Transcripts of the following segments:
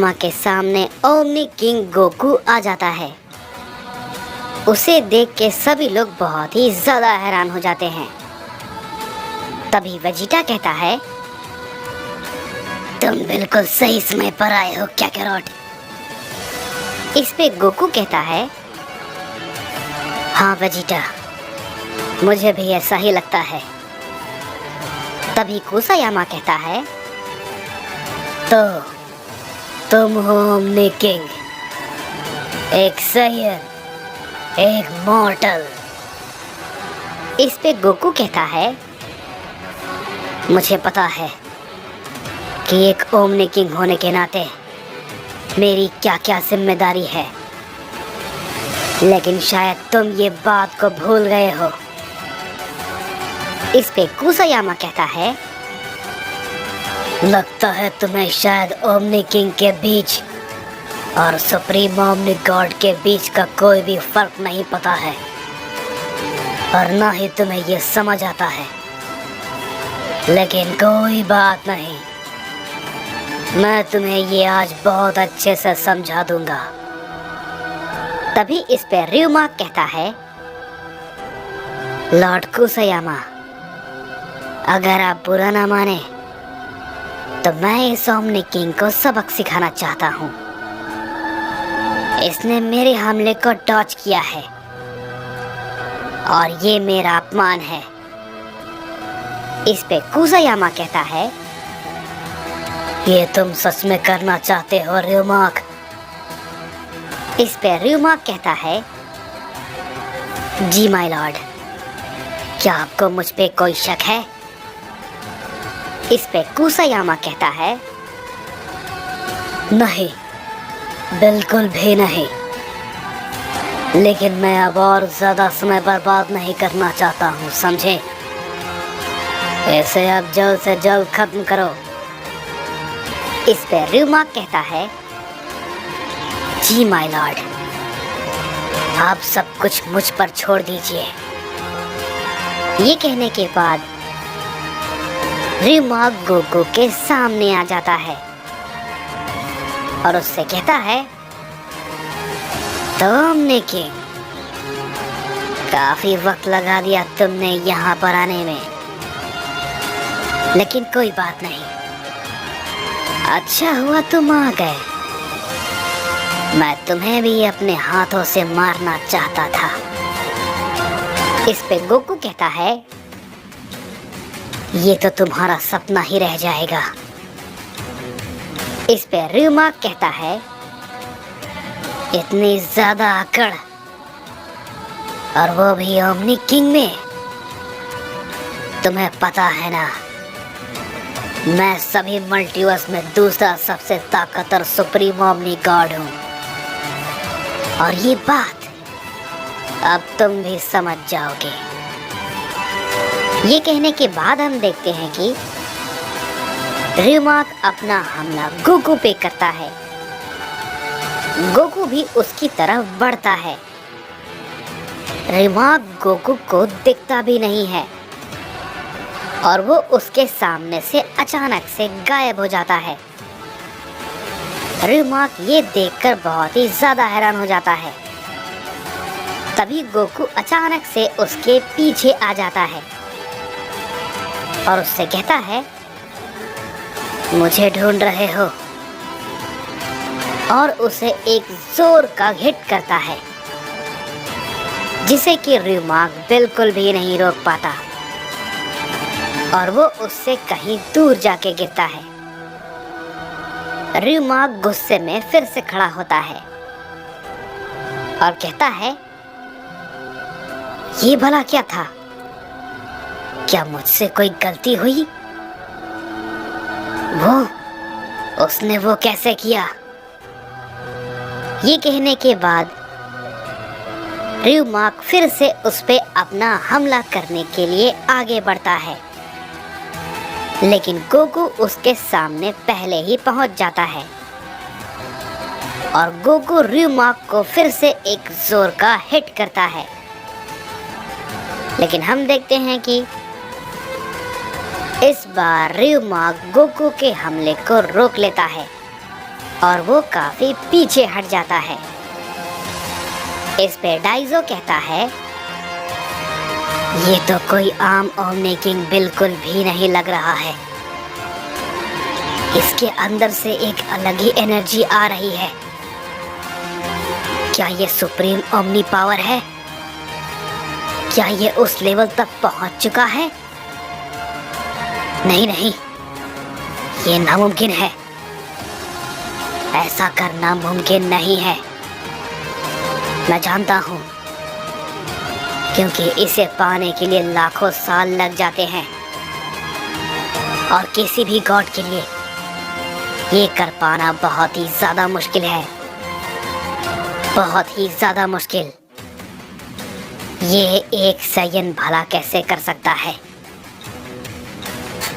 यामा के सामने omni king Goku आ जाता है। उसे देख के सभी लोग बहुत ही ज्यादा हैरान हो जाते हैं। तभी वेजिटा कहता है, तुम बिल्कुल सही समय पर आए हो काकारोट। इस पे गोकू कहता है, हाँ वेजिटा, मुझे भी ऐसा ही लगता है। तभी कुसायामा कहता है, तो तुम हो ओमनी किंग, एक साइयर, एक मॉर्टल। इस पे गोकू कहता है, मुझे पता है कि एक ओमनी किंग होने के नाते मेरी क्या क्या जिम्मेदारी है, लेकिन शायद तुम ये बात को भूल गए हो। इस पे कुसायामा कहता है, लगता है तुम्हें शायद ओमनी किंग के बीच और सुप्रीम ओमनी गॉड के बीच का कोई भी फर्क नहीं पता है, और ना ही तुम्हें ये समझ आता है। लेकिन कोई बात नहीं, मैं तुम्हें ये आज बहुत अच्छे से समझा दूंगा। तभी इस पे ryuma कहता है, लॉर्ड कुसायामा, अगर आप बुरा ना माने तो मैं इस ओमनी किंग को सबक सिखाना चाहता हूँ। इसने मेरे हमले को डॉज किया है और ये मेरा अपमान है। इस पे कुसायामा कहता है, ये तुम सच में करना चाहते हो ryuma? इस पे ryuma कहता है, जी माय लॉर्ड, क्या आपको मुझ पे कोई शक है? इस पे कुसायामा कहता है, नहीं, बिल्कुल भी नहीं, लेकिन मैं अब और ज्यादा समय बर्बाद नहीं करना चाहता हूँ, समझे? इसे अब जल्द से जल्द खत्म करो। इस पे ryuma कहता है, जी माय लॉर्ड, आप सब कुछ मुझ पर छोड़ दीजिए। ये कहने के बाद ryuma गोकू के सामने आ जाता है और उससे कहता है, तुमने किंग, काफी वक्त लगा दिया तुमने यहाँ पर आने में, लेकिन कोई बात नहीं, अच्छा हुआ तुम आ गए। मैं तुम्हें भी अपने हाथों से मारना चाहता था। इस पे गोकू कहता है, ये तो तुम्हारा सपना ही रह जाएगा। इस पे ryuma कहता है, इतनी ज्यादा अकड़, और वो भी ओमनी किंग में। तुम्हें पता है ना, मैं सभी मल्टीवर्स में दूसरा सबसे ताकतवर सुप्रीम ओमनी गॉड हूँ, और ये बात अब तुम भी समझ जाओगे। ये कहने के बाद हम देखते हैं कि ryuma अपना हमला गोकू पे करता है। गोकू भी उसकी तरफ बढ़ता है। ryuma गोकू को दिखता भी नहीं है और वो उसके सामने से अचानक से गायब हो जाता है। ryuma ये देखकर बहुत ही ज्यादा हैरान हो जाता है। तभी गोकू अचानक से उसके पीछे आ जाता है और उससे कहता है, मुझे ढूंढ रहे हो, और उसे एक जोर का हिट करता है जिसे कि ryuma बिल्कुल भी नहीं रोक पाता और वो उससे कहीं दूर जाके गिरता है। ryuma गुस्से में फिर से खड़ा होता है और कहता है, ये भला क्या था? क्या मुझसे कोई गलती हुई? उसने वो कैसे किया? ये कहने के बाद ryuma फिर से उस पे अपना हमला करने के लिए आगे बढ़ता है, लेकिन गोकू उसके सामने पहले ही पहुंच जाता है और गोकू ryuma को फिर से एक जोर का हिट करता है। लेकिन हम देखते हैं कि इस बार ryuma गोकू के हमले को रोक लेता है और वो काफी पीछे हट जाता है। इस पे डाइजो कहता है, ये तो कोई आम ओमनी किंग बिल्कुल भी नहीं लग रहा है। इसके अंदर से एक अलग ही एनर्जी आ रही है। क्या ये सुप्रीम ओमनी पावर है? क्या ये उस लेवल तक पहुंच चुका है? नहीं नहीं, ये नामुमकिन है। ऐसा करना मुमकिन नहीं है। मैं जानता हूं, क्योंकि इसे पाने के लिए लाखों साल लग जाते हैं और किसी भी गॉड के लिए ये कर पाना बहुत ही ज्यादा मुश्किल है, बहुत ही ज्यादा मुश्किल। ये एक साइयन भला कैसे कर सकता है?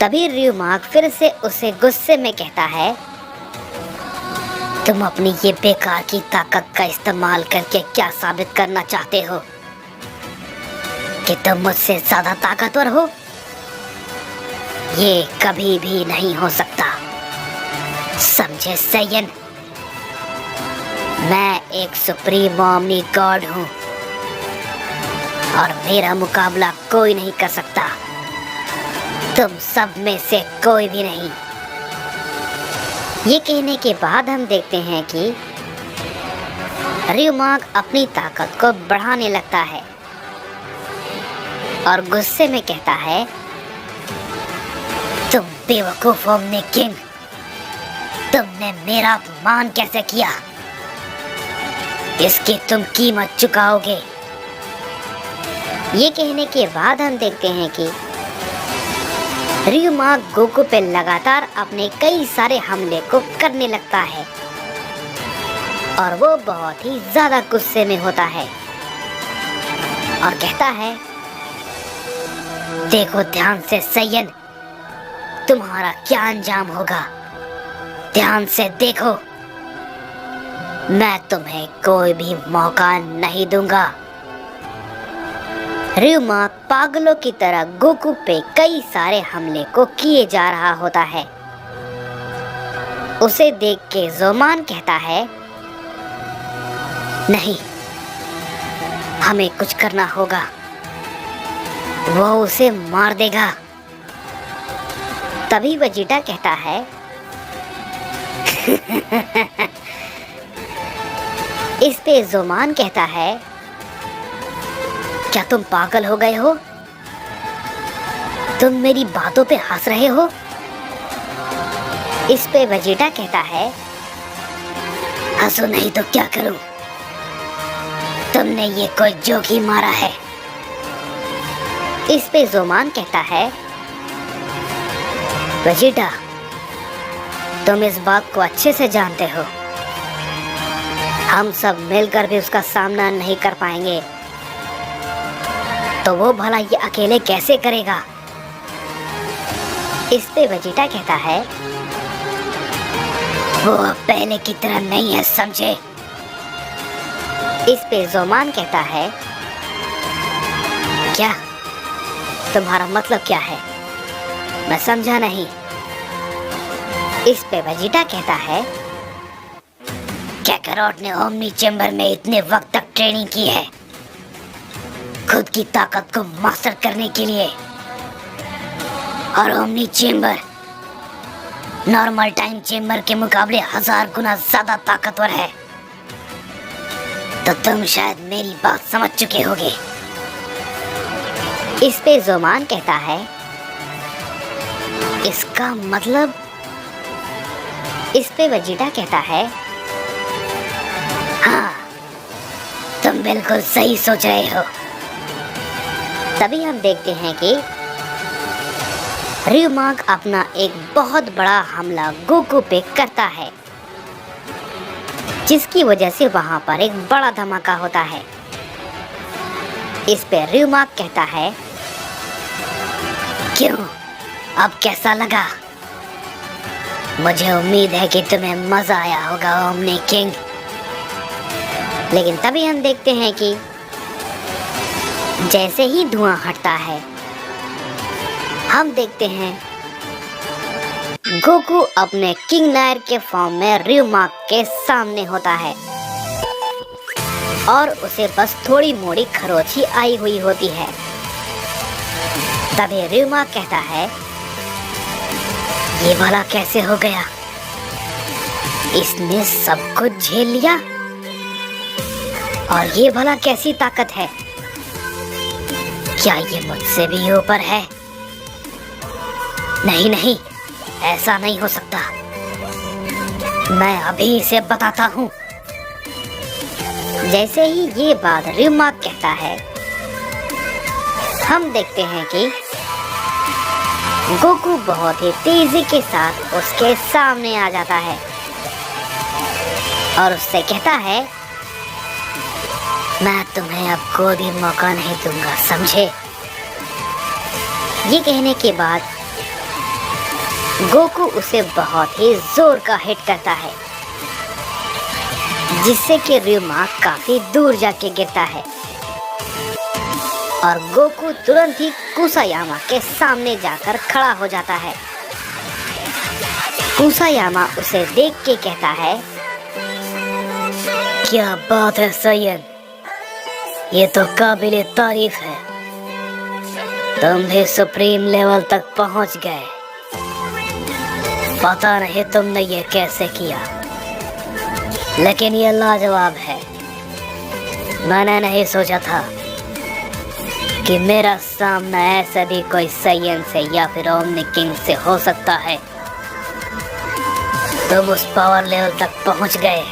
तभी र्यूमाक फिर से उसे गुस्से में कहता है, तुम अपनी ये बेकार की ताकत का इस्तेमाल करके क्या साबित करना चाहते हो? कि तुम मुझसे ज्यादा ताकतवर हो? ये कभी भी नहीं हो सकता, समझे साइयन? मैं एक सुप्रीम ओमनी गॉड हूँ और मेरा मुकाबला कोई नहीं कर सकता। तुम सब में से कोई भी नहीं। ये कहने के बाद हम देखते हैं कि र्यूमाक अपनी ताकत को बढ़ाने लगता है और गुस्से में कहता है, तुम बेवकूफ ओमनी किंग, तुमने मेरा अपमान कैसे किया? इसकी तुम कीमत चुकाओगे। ये कहने के बाद हम देखते हैं कि र्यूमाक गोकू पे लगातार अपने कई सारे हमले को करने लगता है और वो बहुत ही ज्यादा गुस्से में होता है और कहता है, देखो ध्यान से साइयन, तुम्हारा क्या अंजाम होगा। ध्यान से देखो, मैं तुम्हें कोई भी मौका नहीं दूंगा। र्यूमाक पागलों की तरह गोकू पे कई सारे हमले को किए जा रहा होता है। उसे देख के ज़ोमान कहता है, नहीं, हमें कुछ करना होगा, वो उसे मार देगा। तभी वेजिटा कहता है, इस पे ज़ोमान कहता है, क्या तुम पागल हो गए हो? तुम मेरी बातों पे हंस रहे हो? इस पे वेजिटा कहता है, हंसो नहीं तो क्या करूं? तुमने ये कोई जोक ही मारा है। इस पे ज़ोमान कहता है, वेजिटा, तुम इस बात को अच्छे से जानते हो, हम सब मिलकर भी उसका सामना नहीं कर पाएंगे, तो वो भला ये अकेले कैसे करेगा? इस पे वेजिटा कहता है, वो अब पहले की तरह नहीं है, समझे? इस पे ज़ोमान कहता है, क्या? तुम्हारा मतलब क्या है? मैं समझा नहीं। इस पे वेजिटा कहता है, कैकरोट ने ओमनी चेम्बर में इतने वक्त तक ट्रेनिंग की है खुद की ताकत को मास्टर करने के लिए, और omni chamber normal time chamber के मुकाबले 1000 गुना ज्यादा ताकतवर है। तो तुम शायद मेरी बात समझ चुके होगे। इस पे ज़ोमान कहता है, इसका मतलब? इस पे वेजिटा कहता है, हाँ, तुम बिल्कुल सही सोच रहे हो। तभी हम देखते हैं कि र्यूमाक अपना एक बहुत बड़ा हमला गोकू पे करता है, जिसकी वजह से वहां पर एक बड़ा धमाका होता है। इस पे र्यूमाक कहता है, क्यों, अब कैसा लगा? मुझे उम्मीद है कि तुम्हें मजा आया होगा ओमनी किंग। लेकिन तभी हम देखते हैं कि जैसे ही धुआं हटता है, हम देखते हैं गोकू अपने किंग नायर के फॉर्म में र्यूमा के सामने होता है और उसे बस थोड़ी मोड़ी खरोंची आई हुई होती है। तभी र्यूमा कहता है, ये भला कैसे हो गया? इसने सब कुछ झेल लिया और ये भला कैसी ताकत है? क्या ये मुझसे भी ऊपर है? नहीं नहीं, ऐसा नहीं हो सकता। मैं अभी इसे बताता हूँ। जैसे ही ये बात र्यूमा कहता है, हम देखते हैं कि गोकू बहुत ही तेजी के साथ उसके सामने आ जाता है और उससे कहता है, मैं तुम्हें अब कोई भी मौका नहीं दूंगा, समझे? ये कहने के बाद गोकू उसे बहुत ही जोर का हिट करता है, जिससे कि र्यूमा काफी दूर जाके गिरता है और गोकू तुरंत ही कुसायामा के सामने जाकर खड़ा हो जाता है। कुसायामा उसे देख के कहता है, क्या बात है सैयन, ये तो काबिले तारीफ है। तुम भी सुप्रीम लेवल तक पहुंच गए। पता नहीं तुमने ये कैसे किया, लेकिन ये लाजवाब है। मैंने नहीं सोचा था कि मेरा सामना ऐसा भी कोई सैयन से या फिर ओमनी किंग से हो सकता है। तुम उस पावर लेवल तक पहुंच गए,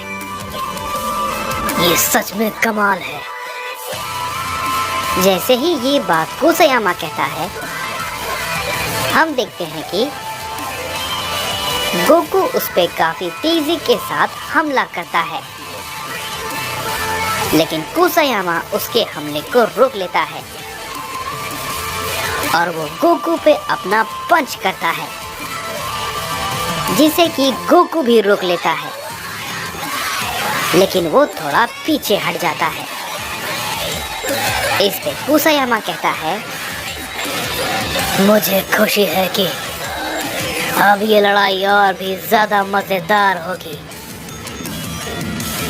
ये सच में कमाल है। जैसे ही ये बात कुसायामा कहता है, हम देखते हैं कि गोकू उस पे काफी तेजी के साथ हमला करता है, लेकिन कुसायामा उसके हमले को रोक लेता है और वो गोकू पे अपना पंच करता है, जिसे कि गोकू भी रोक लेता है, लेकिन वो थोड़ा पीछे हट जाता है। इस पे कुसायामा कहता है, मुझे खुशी है कि अब ये लड़ाई और भी ज्यादा मजेदार होगी,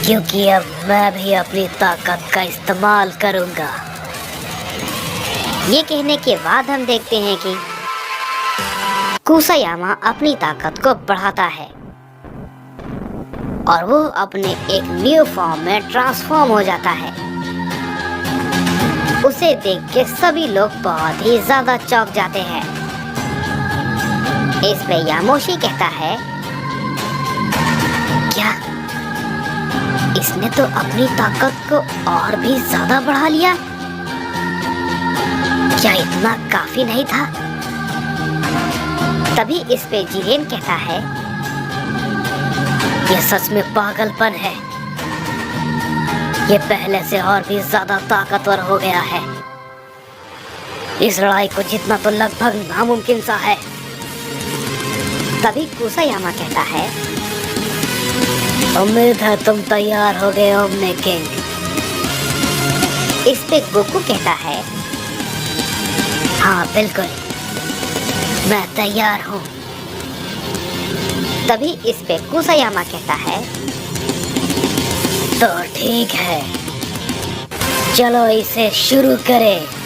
क्योंकि अब मैं भी अपनी ताकत का इस्तेमाल करूंगा। ये कहने के बाद हम देखते हैं कि कुसायामा अपनी ताकत को बढ़ाता है और वो अपने एक न्यू फॉर्म में ट्रांसफॉर्म हो जाता है। उसे देख के सभी लोग बहुत ही ज्यादा चौंक जाते हैं। इस पे यामोशी कहता है, क्या इसने तो अपनी ताकत को और भी ज्यादा बढ़ा लिया? क्या इतना काफी नहीं था? तभी इस पे जिरेन कहता है, यह सच में पागलपन है। ये पहले से और भी ज्यादा ताकतवर हो गया है। इस लड़ाई को जीतना तो लगभग नामुमकिन सा है। तभी कुसायामा कहता है, उम्मीद है तुम तैयार हो गए ओमनी किंग। इस पे गोकू कहता है, हाँ बिल्कुल, मैं तैयार हूँ। तभी इस पे कुसायामा कहता है, तो ठीक है, चलो इसे शुरू करें।